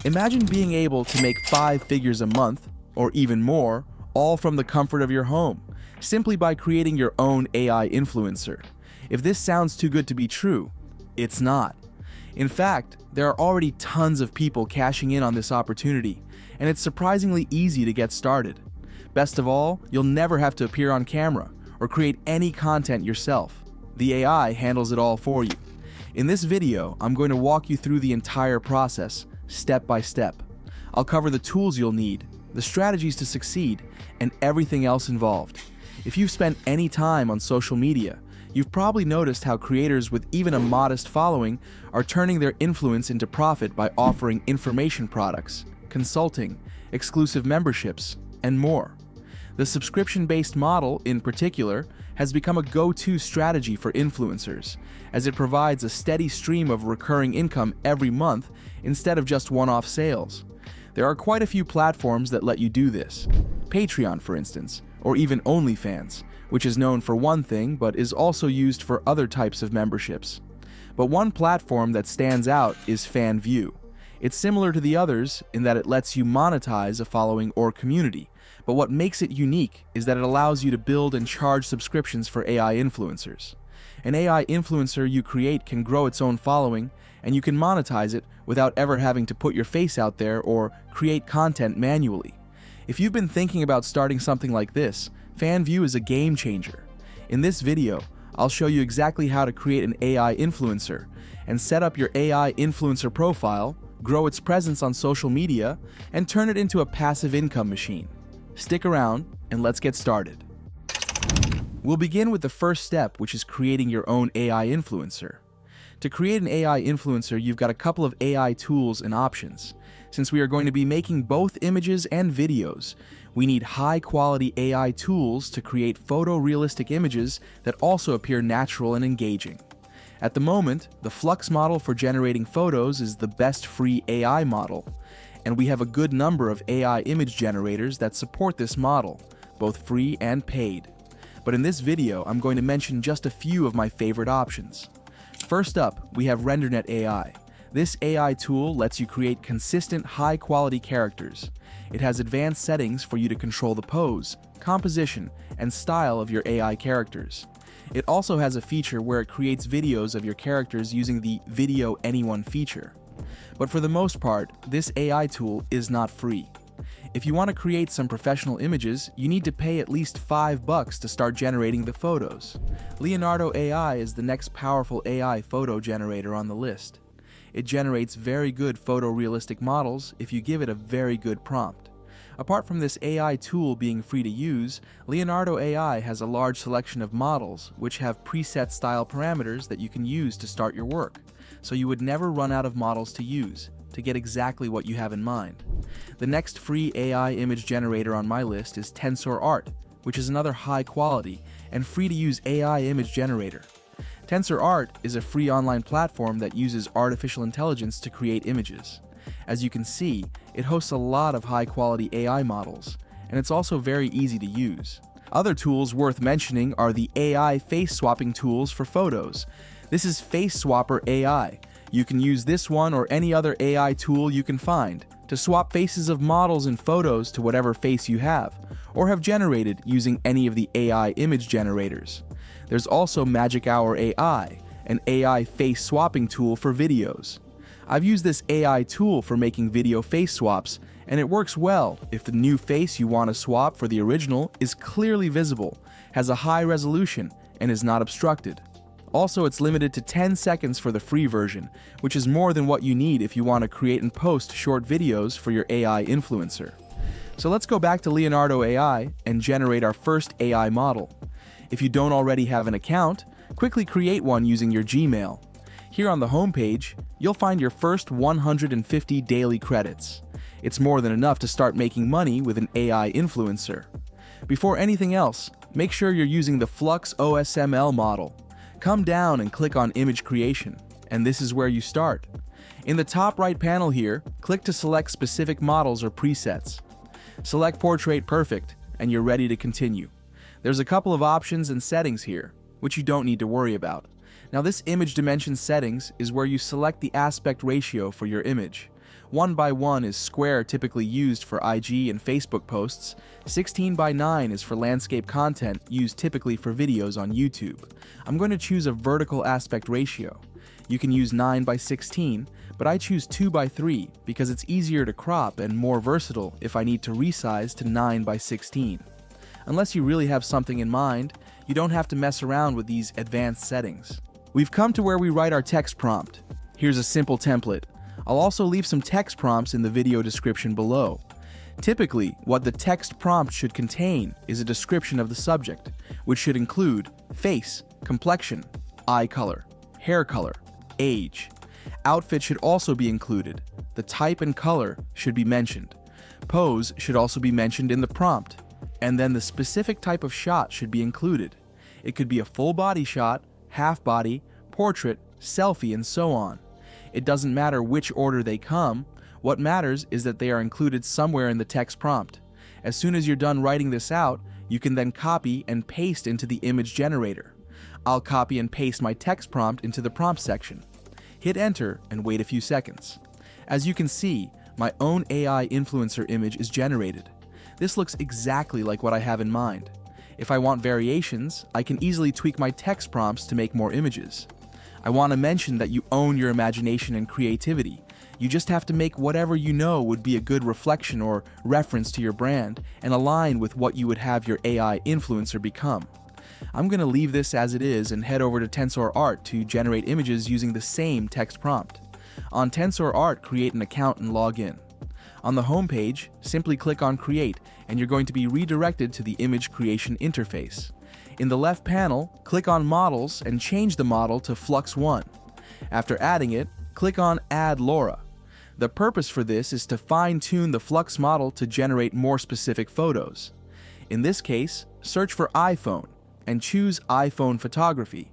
Imagine being able to make 5 figures a month, or even more, all from the comfort of your home, simply by creating your own AI influencer. If this sounds too good to be true, it's not. In fact, there are already tons of people cashing in on this opportunity, and it's surprisingly easy to get started. Best of all, you'll never have to appear on camera or create any content yourself. The AI handles it all for you. In this video, I'm going to walk you through the entire process, step by step. I'll cover the tools you'll need, the strategies to succeed, and everything else involved. If you've spent any time on social media, you've probably noticed how creators with even a modest following are turning their influence into profit by offering information products, consulting, exclusive memberships, and more. The subscription-based model, in particular, has become a go-to strategy for influencers, as it provides a steady stream of recurring income every month instead of just one-off sales. There are quite a few platforms that let you do this. Patreon, for instance, or even OnlyFans, which is known for one thing but is also used for other types of memberships. But one platform that stands out is Fanvue. It's similar to the others in that it lets you monetize a following or community, but what makes it unique is that it allows you to build and charge subscriptions for AI influencers. An AI influencer you create can grow its own following, and you can monetize it without ever having to put your face out there or create content manually. If you've been thinking about starting something like this, Fanvue is a game changer. In this video, I'll show you exactly how to create an AI influencer and set up your AI influencer profile, grow its presence on social media, and turn it into a passive income machine. Stick around and let's get started. We'll begin with the first step, which is creating your own AI influencer. To create an AI influencer, you've got a couple of AI tools and options. Since we are going to be making both images and videos, we need high-quality AI tools to create photorealistic images that also appear natural and engaging. At the moment, the Flux model for generating photos is the best free AI model, and we have a good number of AI image generators that support this model, both free and paid. But in this video, I'm going to mention just a few of my favorite options. First up, we have Rendernet AI. This AI tool lets you create consistent, high-quality characters. It has advanced settings for you to control the pose, composition, and style of your AI characters. It also has a feature where it creates videos of your characters using the Video Anyone feature. But for the most part, this AI tool is not free. If you want to create some professional images, you need to pay at least $5 to start generating the photos. Leonardo AI is the next powerful AI photo generator on the list. It generates very good photorealistic models if you give it a very good prompt. Apart from this AI tool being free to use, Leonardo AI has a large selection of models which have preset style parameters that you can use to start your work, so you would never run out of models to use to get exactly what you have in mind. The next free AI image generator on my list is Tensor Art, which is another high quality and free to use AI image generator. Tensor Art is a free online platform that uses artificial intelligence to create images. As you can see, it hosts a lot of high-quality AI models, and it's also very easy to use. Other tools worth mentioning are the AI face swapping tools for photos. This is Face Swapper AI. You can use this one or any other AI tool you can find to swap faces of models in photos to whatever face you have, or have generated using any of the AI image generators. There's also Magic Hour AI, an AI face swapping tool for videos. I've used this AI tool for making video face swaps, and it works well if the new face you want to swap for the original is clearly visible, has a high resolution, and is not obstructed. Also, it's limited to 10 seconds for the free version, which is more than what you need if you want to create and post short videos for your AI influencer. So let's go back to Leonardo AI and generate our first AI model. If you don't already have an account, quickly create one using your Gmail. Here on the homepage, you'll find your first 150 daily credits. It's more than enough to start making money with an AI influencer. Before anything else, make sure you're using the Flux OSML model. Come down and click on Image Creation, and this is where you start. In the top right panel here, click to select specific models or presets. Select Portrait Perfect, and you're ready to continue. There's a couple of options and settings here, which you don't need to worry about. Now this image dimension settings is where you select the aspect ratio for your image. 1 by 1 is square, typically used for IG and Facebook posts. 16 by 9 is for landscape content used typically for videos on YouTube. I'm going to choose a vertical aspect ratio. You can use 9 by 16, but I choose 2 by 3 because it's easier to crop and more versatile if I need to resize to 9 by 16. Unless you really have something in mind, you don't have to mess around with these advanced settings. We've come to where we write our text prompt. Here's a simple template. I'll also leave some text prompts in the video description below. Typically, what the text prompt should contain is a description of the subject, which should include face, complexion, eye color, hair color, age. Outfit should also be included. The type and color should be mentioned. Pose should also be mentioned in the prompt. And then the specific type of shot should be included. It could be a full body shot, half body, portrait, selfie, and so on. It doesn't matter which order they come. What matters is that they are included somewhere in the text prompt. As soon as you're done writing this out, you can then copy and paste into the image generator. I'll copy and paste my text prompt into the prompt section. Hit enter and wait a few seconds. As you can see, my own AI influencer image is generated. This looks exactly like what I have in mind. If I want variations, I can easily tweak my text prompts to make more images. I want to mention that you own your imagination and creativity. You just have to make whatever you know would be a good reflection or reference to your brand and align with what you would have your AI influencer become. I'm going to leave this as it is and head over to Tensor Art to generate images using the same text prompt. On Tensor Art, create an account and log in. On the home page, simply click on Create and you're going to be redirected to the image creation interface. In the left panel, click on Models and change the model to Flux 1. After adding it, click on Add LoRa. The purpose for this is to fine-tune the Flux model to generate more specific photos. In this case, search for iPhone and choose iPhone photography.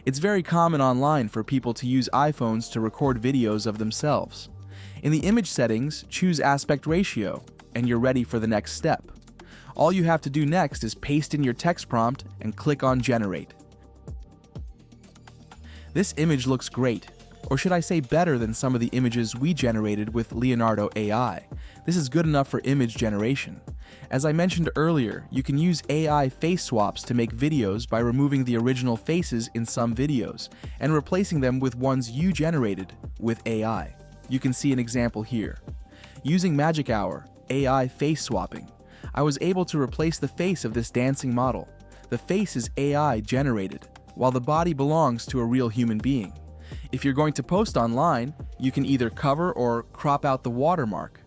It's very common online for people to use iPhones to record videos of themselves. In the image settings, choose aspect ratio, and you're ready for the next step. All you have to do next is paste in your text prompt and click on Generate. This image looks great, or should I say better than some of the images we generated with Leonardo AI. This is good enough for image generation. As I mentioned earlier, you can use AI face swaps to make videos by removing the original faces in some videos and replacing them with ones you generated with AI. You can see an example here. Using Magic Hour AI face swapping, I was able to replace the face of this dancing model. The face is AI generated, while the body belongs to a real human being. If you're going to post online, you can either cover or crop out the watermark.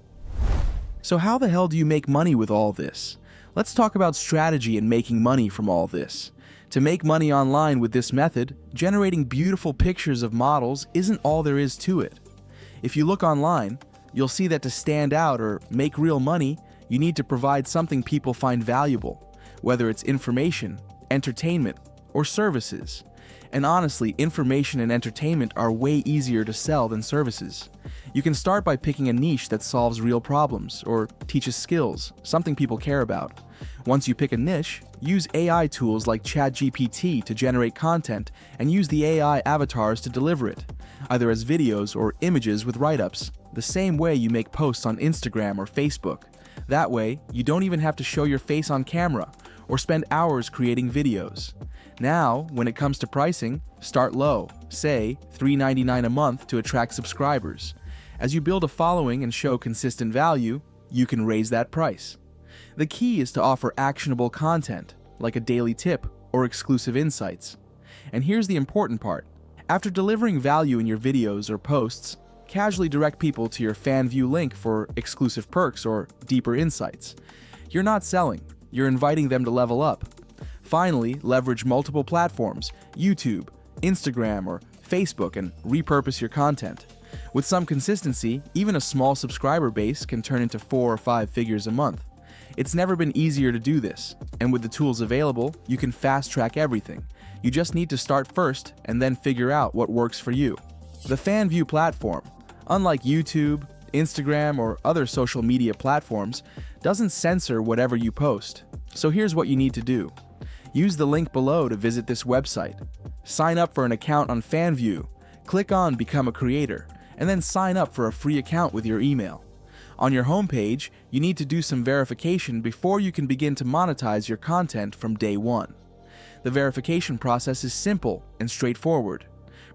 So how the hell do you make money with all this? Let's talk about strategy in making money from all this. To make money online with this method, generating beautiful pictures of models isn't all there is to it. If you look online, you'll see that to stand out or make real money, you need to provide something people find valuable, whether it's information, entertainment, or services. And honestly, information and entertainment are way easier to sell than services. You can start by picking a niche that solves real problems or teaches skills, something people care about. Once you pick a niche, use AI tools like ChatGPT to generate content and use the AI avatars to deliver it, either as videos or images with write-ups, the same way you make posts on Instagram or Facebook. That way, you don't even have to show your face on camera or spend hours creating videos. Now, when it comes to pricing, start low, say $3.99 a month to attract subscribers. As you build a following and show consistent value, you can raise that price. The key is to offer actionable content, like a daily tip or exclusive insights. And here's the important part. After delivering value in your videos or posts, casually direct people to your Fanvue link for exclusive perks or deeper insights. You're not selling, you're inviting them to level up. Finally, leverage multiple platforms, YouTube, Instagram, or Facebook, and repurpose your content. With some consistency, even a small subscriber base can turn into 4 or 5 figures a month. It's never been easier to do this, and with the tools available, you can fast-track everything. You just need to start first and then figure out what works for you. The Fanvue platform, unlike YouTube, Instagram, or other social media platforms, doesn't censor whatever you post. So here's what you need to do. Use the link below to visit this website. Sign up for an account on Fanvue, click on Become a Creator, and then sign up for a free account with your email. On your homepage, you need to do some verification before you can begin to monetize your content from day one. The verification process is simple and straightforward.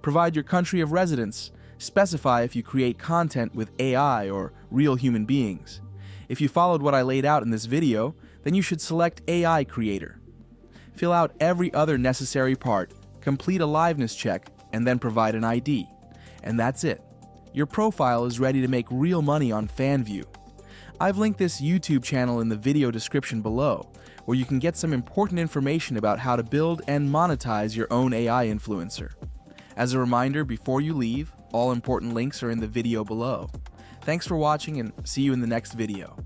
Provide your country of residence. Specify if you create content with AI or real human beings. If you followed what I laid out in this video, then you should select AI Creator. Fill out every other necessary part, complete a liveness check, and then provide an ID. And that's it. Your profile is ready to make real money on Fanvue. I've linked this YouTube channel in the video description below, where you can get some important information about how to build and monetize your own AI influencer. As a reminder, before you leave, all important links are in the video below. Thanks for watching and see you in the next video.